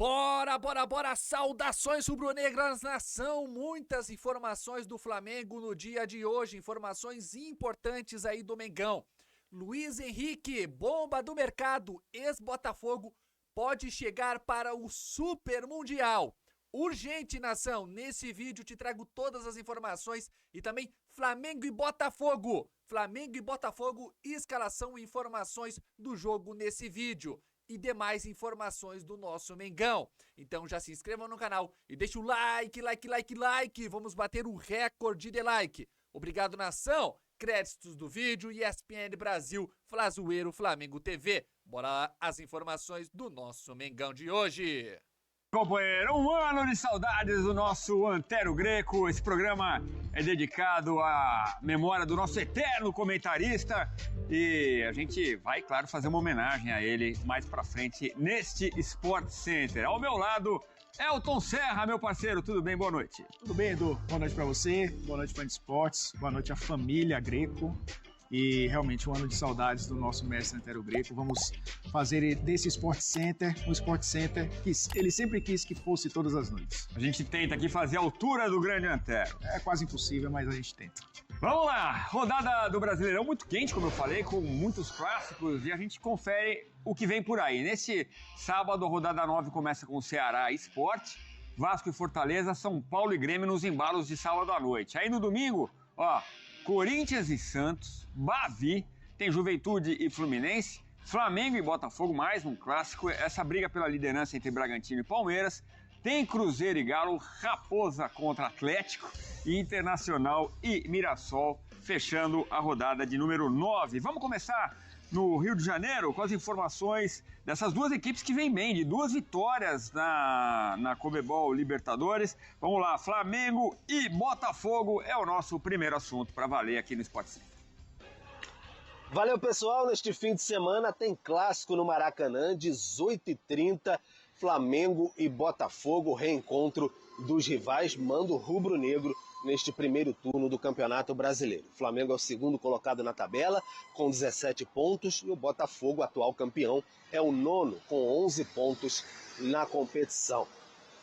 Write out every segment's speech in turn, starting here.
Bora, bora, bora! Saudações rubro-negras, nação! Muitas informações do Flamengo no dia de hoje, informações importantes aí do Mengão. Luiz Henrique, bomba do mercado, ex-Botafogo, pode chegar para o Super Mundial. Urgente, nação! Nesse vídeo te trago todas as informações e também Flamengo e Botafogo. Flamengo e Botafogo, escalação e informações do jogo nesse vídeo. E demais informações do nosso Mengão. Então já se inscreva no canal e deixa o like. Vamos bater o recorde de like. Obrigado, nação. Créditos do vídeo, ESPN Brasil, Flazoeiro, Flamengo TV. Bora lá, as informações do nosso Mengão de hoje. Companheiro, um ano de saudades do nosso Antero Greco. Esse programa é dedicado à memória do nosso eterno comentarista e a gente vai, claro, fazer uma homenagem a ele mais pra frente neste Sport Center. Ao meu lado, Elton Serra, meu parceiro. Tudo bem? Boa noite. Tudo bem, Edu? Boa noite pra você, boa noite, fã de esportes, boa noite à família Greco. E realmente um ano de saudades do nosso mestre Antero Greco. Vamos fazer desse Sport Center um Sport Center que ele sempre quis que fosse todas as noites. A gente tenta aqui fazer a altura do grande Antero. É quase impossível, mas a gente tenta. Vamos lá! Rodada do Brasileirão muito quente, como eu falei, com muitos clássicos, e a gente confere o que vem por aí. Nesse sábado, a rodada 9 começa com o Ceará e Sport, Vasco e Fortaleza, São Paulo e Grêmio nos embalos de sábado à noite. Aí no domingo, Corinthians e Santos, Bavi, tem Juventude e Fluminense, Flamengo e Botafogo, mais um clássico, essa briga pela liderança entre Bragantino e Palmeiras, tem Cruzeiro e Galo, Raposa contra Atlético, e Internacional e Mirassol, fechando a rodada de número 9. Vamos começar no Rio de Janeiro com as informações dessas duas equipes que vêm bem, de duas vitórias na Conmebol Libertadores. Vamos lá, Flamengo e Botafogo é o nosso primeiro assunto para valer aqui no Sport Center. Valeu, pessoal, neste fim de semana tem clássico no Maracanã, 18h30, Flamengo e Botafogo, reencontro dos rivais, mando rubro-negro neste primeiro turno do Campeonato Brasileiro. O Flamengo é o segundo colocado na tabela, com 17 pontos, e o Botafogo, atual campeão, é o nono, com 11 pontos na competição.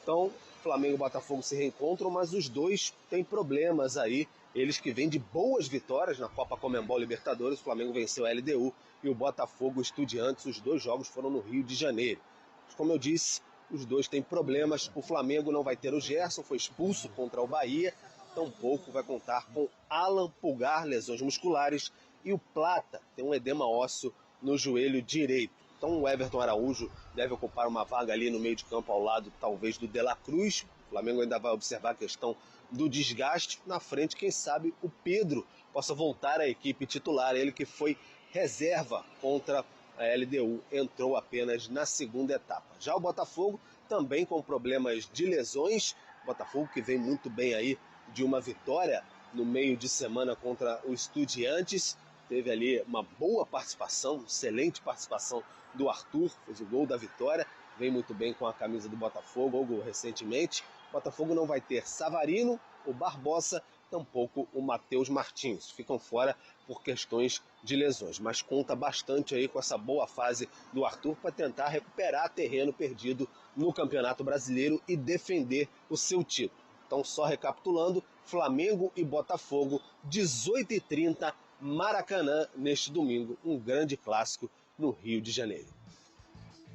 Então, Flamengo e Botafogo se reencontram, mas os dois têm problemas aí, eles que vêm de boas vitórias na Copa Conmebol Libertadores. O Flamengo venceu a LDU e o Botafogo Estudiantes, os dois jogos foram no Rio de Janeiro. Mas, como eu disse, os dois têm problemas. O Flamengo não vai ter o Gerson, foi expulso contra o Bahia, tampouco vai contar com Alan Pulgar, lesões musculares, e o Plata tem um edema ósseo no joelho direito. Então o Everton Araújo deve ocupar uma vaga ali no meio de campo ao lado, talvez, do De La Cruz. O Flamengo ainda vai observar a questão do desgaste. Na frente, quem sabe o Pedro possa voltar à equipe titular, ele que foi reserva contra a LDU, entrou apenas na segunda etapa. Já o Botafogo também com problemas de lesões, o Botafogo que vem muito bem aí de uma vitória no meio de semana contra o Estudiantes, teve ali uma boa participação, excelente participação do Arthur, fez o gol da vitória, vem muito bem com a camisa do Botafogo, gol recentemente. O Botafogo não vai ter Savarino, o Barbosa, tampouco o Matheus Martins, ficam fora por questões de lesões, mas conta bastante aí com essa boa fase do Arthur para tentar recuperar terreno perdido no Campeonato Brasileiro e defender o seu título. Então, só recapitulando, Flamengo e Botafogo, 18h30, Maracanã, neste domingo, um grande clássico no Rio de Janeiro.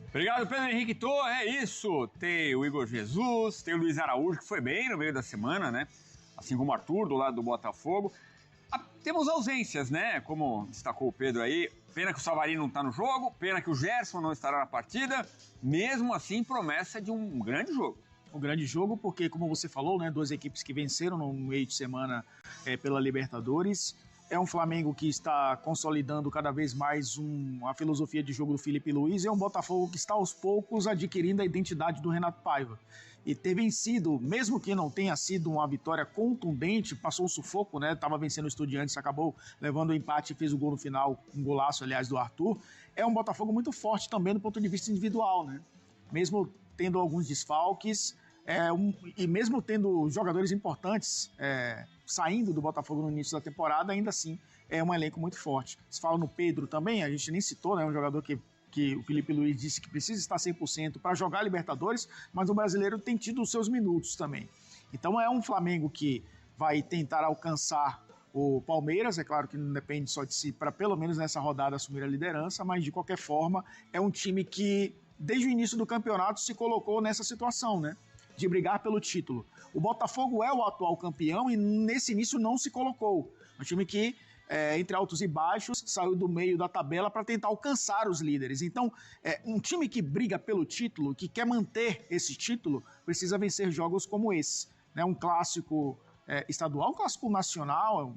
Obrigado, Pedro Henrique Torre, é isso. Tem o Igor Jesus, tem o Luiz Araújo, que foi bem no meio da semana, né? Assim como o Arthur, do lado do Botafogo. Temos ausências, né? Como destacou o Pedro aí. Pena que o Savarino não está no jogo, pena que o Gerson não estará na partida. Mesmo assim, promessa de um grande jogo. Um grande jogo porque, como você falou, né, duas equipes que venceram no meio de semana pela Libertadores. É um Flamengo que está consolidando cada vez mais a filosofia de jogo do Felipe Luiz, e é um Botafogo que está aos poucos adquirindo a identidade do Renato Paiva. E ter vencido, mesmo que não tenha sido uma vitória contundente, passou um sufoco, né? Estava vencendo o Estudiantes, acabou levando o empate e fez o gol no final, um golaço, aliás, do Arthur. É um Botafogo muito forte também do ponto de vista individual, né? Mesmo tendo alguns desfalques, e mesmo tendo jogadores importantes saindo do Botafogo no início da temporada, ainda assim é um elenco muito forte. Se fala no Pedro também, a gente nem citou, né? Um jogador que que o Felipe Luiz disse que precisa estar 100% para jogar a Libertadores, mas o brasileiro tem tido os seus minutos também. Então é um Flamengo que vai tentar alcançar o Palmeiras, é claro que não depende só de si para pelo menos nessa rodada assumir a liderança, mas de qualquer forma é um time que desde o início do campeonato se colocou nessa situação, né, de brigar pelo título. O Botafogo é o atual campeão e nesse início não se colocou. É um time que, entre altos e baixos, saiu do meio da tabela para tentar alcançar os líderes. Então, um time que briga pelo título, que quer manter esse título, precisa vencer jogos como esse, né? Um clássico estadual, um clássico nacional,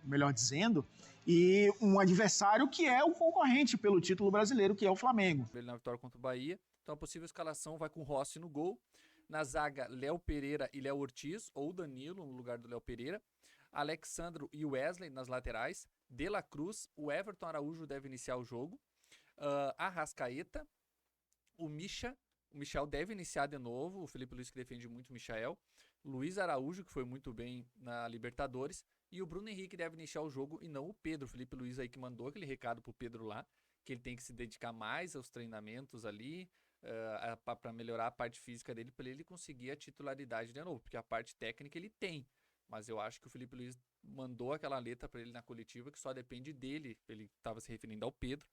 melhor dizendo, e um adversário que é o concorrente pelo título brasileiro, que é o Flamengo. Ele na vitória contra o Bahia, então a possível escalação vai com Rossi no gol, na zaga Léo Pereira e Léo Ortiz, ou Danilo no lugar do Léo Pereira, Alexandro e Wesley nas laterais, De La Cruz, o Everton Araújo deve iniciar o jogo, Arrascaeta, o Michel deve iniciar de novo, o Felipe Luiz que defende muito o Michel, Luiz Araújo, que foi muito bem na Libertadores, e o Bruno Henrique deve iniciar o jogo e não o Pedro. O Felipe Luiz aí que mandou aquele recado pro Pedro lá, que ele tem que se dedicar mais aos treinamentos ali, para melhorar a parte física dele, para ele conseguir a titularidade de novo, porque a parte técnica ele tem. Mas eu acho que o Felipe Luiz mandou aquela letra para ele na coletiva que só depende dele, ele estava se referindo ao Pedro,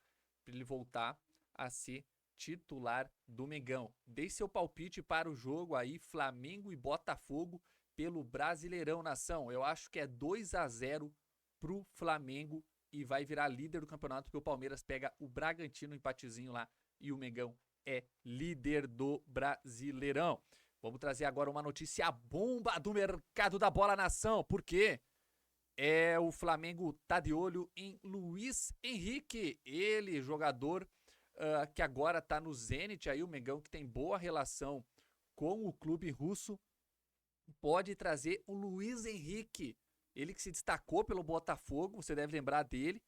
para ele voltar a ser titular do Mengão. Dei seu palpite para o jogo aí, Flamengo e Botafogo pelo Brasileirão, nação. Eu acho que é 2-0 pro Flamengo e vai virar líder do campeonato, porque o Palmeiras pega o Bragantino, empatezinho lá, e o Mengão é líder do Brasileirão. Vamos trazer agora uma notícia bomba do mercado da bola, nação, porque o Flamengo tá de olho em Luiz Henrique, ele, jogador que agora tá no Zenit, aí o Mengão que tem boa relação com o clube russo, pode trazer o Luiz Henrique, ele que se destacou pelo Botafogo, você deve lembrar dele,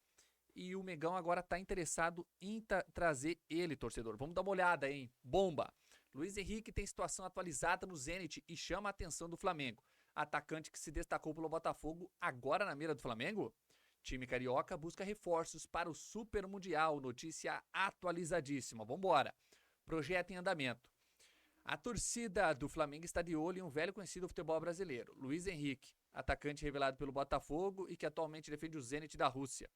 e o Mengão agora tá interessado em trazer ele, torcedor. Vamos dar uma olhada, hein? Bomba! Luiz Henrique tem situação atualizada no Zenit e chama a atenção do Flamengo. Atacante que se destacou pelo Botafogo, agora na mira do Flamengo? Time carioca busca reforços para o Super Mundial. Notícia atualizadíssima. Vambora. Projeto em andamento. A torcida do Flamengo está de olho em um velho conhecido do futebol brasileiro, Luiz Henrique, atacante revelado pelo Botafogo e que atualmente defende o Zenit da Rússia.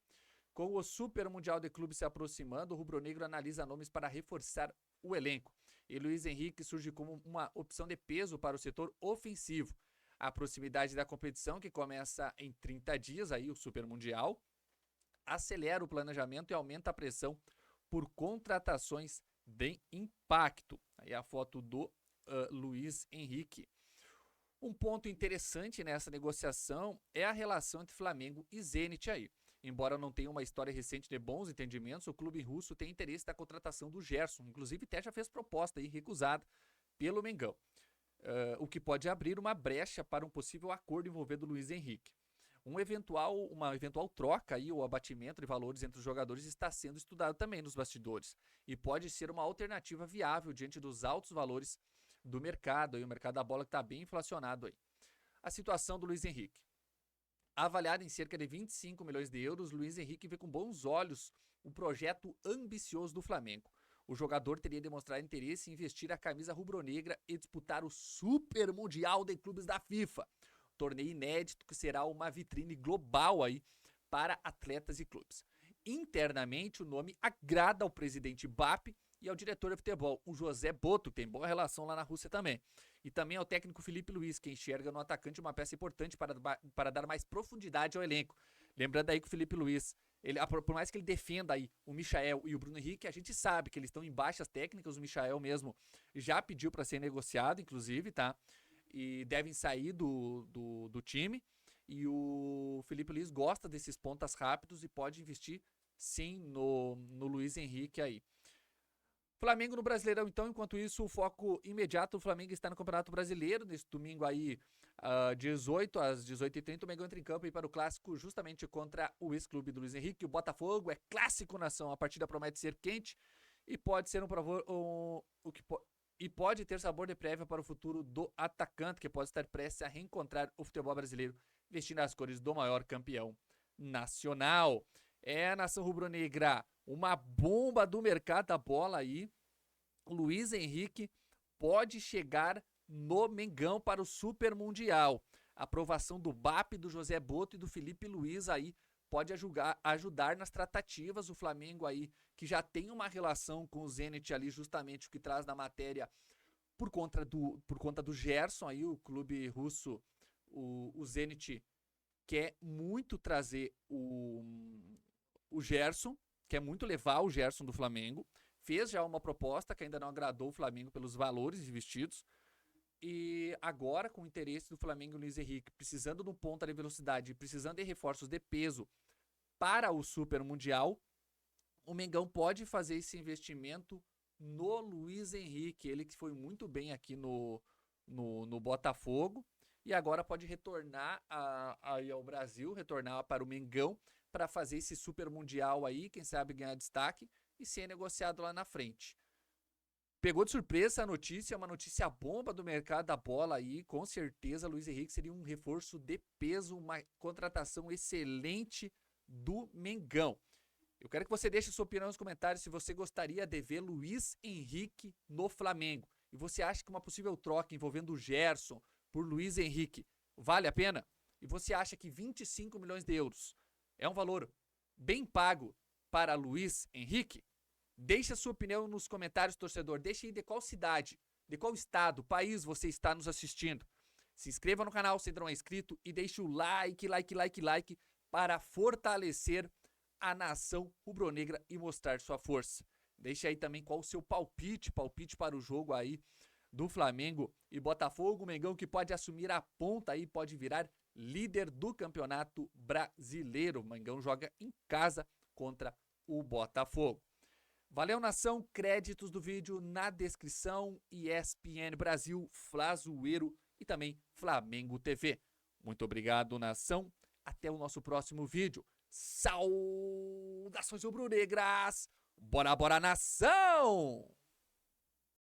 Com o Super Mundial de Clubes se aproximando, o rubro-negro analisa nomes para reforçar o elenco. E Luiz Henrique surge como uma opção de peso para o setor ofensivo. A proximidade da competição, que começa em 30 dias, aí o Super Mundial, acelera o planejamento e aumenta a pressão por contratações de impacto. Aí a foto do Luiz Henrique. Um ponto interessante nessa negociação é a relação entre Flamengo e Zenit aí. Embora não tenha uma história recente de bons entendimentos, o clube russo tem interesse na contratação do Gerson. Inclusive, até já fez proposta aí, recusada pelo Mengão. O que pode abrir uma brecha para um possível acordo envolvendo o Luiz Henrique. Uma eventual troca aí, ou abatimento de valores entre os jogadores está sendo estudado também nos bastidores. E pode ser uma alternativa viável diante dos altos valores do mercado, aí, o mercado da bola que está bem inflacionado aí. A situação do Luiz Henrique. Avaliado em cerca de 25 milhões de euros, Luiz Henrique vê com bons olhos o projeto ambicioso do Flamengo. O jogador teria demonstrado interesse em vestir a camisa rubro-negra e disputar o Super Mundial de Clubes da FIFA. Torneio inédito que será uma vitrine global aí para atletas e clubes. Internamente, o nome agrada ao presidente BAP e ao diretor de futebol, o José Boto, que tem boa relação lá na Rússia também. E também ao técnico Felipe Luiz, que enxerga no atacante uma peça importante para dar mais profundidade ao elenco. Lembrando aí que o Felipe Luiz, por mais que ele defenda aí o Michael e o Bruno Henrique, a gente sabe que eles estão em baixas técnicas, o Michael mesmo já pediu para ser negociado, inclusive, tá? E devem sair do time. E o Felipe Luiz gosta desses pontas rápidos e pode investir, sim, no Luiz Henrique aí. Flamengo no Brasileirão, então, enquanto isso, o foco imediato, o Flamengo está no Campeonato Brasileiro, nesse domingo aí, 18 às 18h30, o Mengão entra em campo aí para o clássico justamente contra o ex-clube do Luiz Henrique, o Botafogo, é clássico, nação, a partida promete ser quente e pode ser pode ter sabor de prévia para o futuro do atacante, que pode estar prestes a reencontrar o futebol brasileiro, vestindo as cores do maior campeão nacional. É a nação rubro-negra uma bomba do mercado da bola aí. Luiz Henrique pode chegar no Mengão para o Super Mundial. A aprovação do BAP, do José Boto e do Felipe Luiz aí pode ajudar nas tratativas. O Flamengo aí, que já tem uma relação com o Zenit ali, justamente o que traz na matéria por conta do Gerson aí, o clube russo, o Zenit quer muito trazer o Gerson, quer muito levar o Gerson do Flamengo. Fez já uma proposta que ainda não agradou o Flamengo pelos valores investidos. E agora, com o interesse do Flamengo e Luiz Henrique, precisando de um ponta de velocidade, precisando de reforços de peso para o Super Mundial, o Mengão pode fazer esse investimento no Luiz Henrique. Ele que foi muito bem aqui no Botafogo e agora pode retornar aí ao Brasil, retornar para o Mengão para fazer esse Super Mundial aí, quem sabe ganhar destaque e ser negociado lá na frente. Pegou de surpresa a notícia, uma notícia bomba do mercado da bola aí, com certeza Luiz Henrique seria um reforço de peso, uma contratação excelente do Mengão. Eu quero que você deixe sua opinião nos comentários se você gostaria de ver Luiz Henrique no Flamengo. E você acha que uma possível troca envolvendo o Gerson por Luiz Henrique vale a pena? E você acha que 25 milhões de euros é um valor bem pago para Luiz Henrique? Deixe a sua opinião nos comentários, torcedor. Deixe aí de qual cidade, de qual estado, país você está nos assistindo. Se inscreva no canal se ainda não é inscrito e deixe o like para fortalecer a nação rubro-negra e mostrar sua força. Deixe aí também qual o seu palpite para o jogo aí do Flamengo e Botafogo. O Mengão que pode assumir a ponta aí, pode virar líder do Campeonato Brasileiro. O Mengão joga em casa contra o Botafogo. Valeu, nação. Créditos do vídeo na descrição. ESPN Brasil, Flazoeiro e também Flamengo TV. Muito obrigado, nação. Até o nosso próximo vídeo. Saudações rubro-negras. Bora, bora, nação!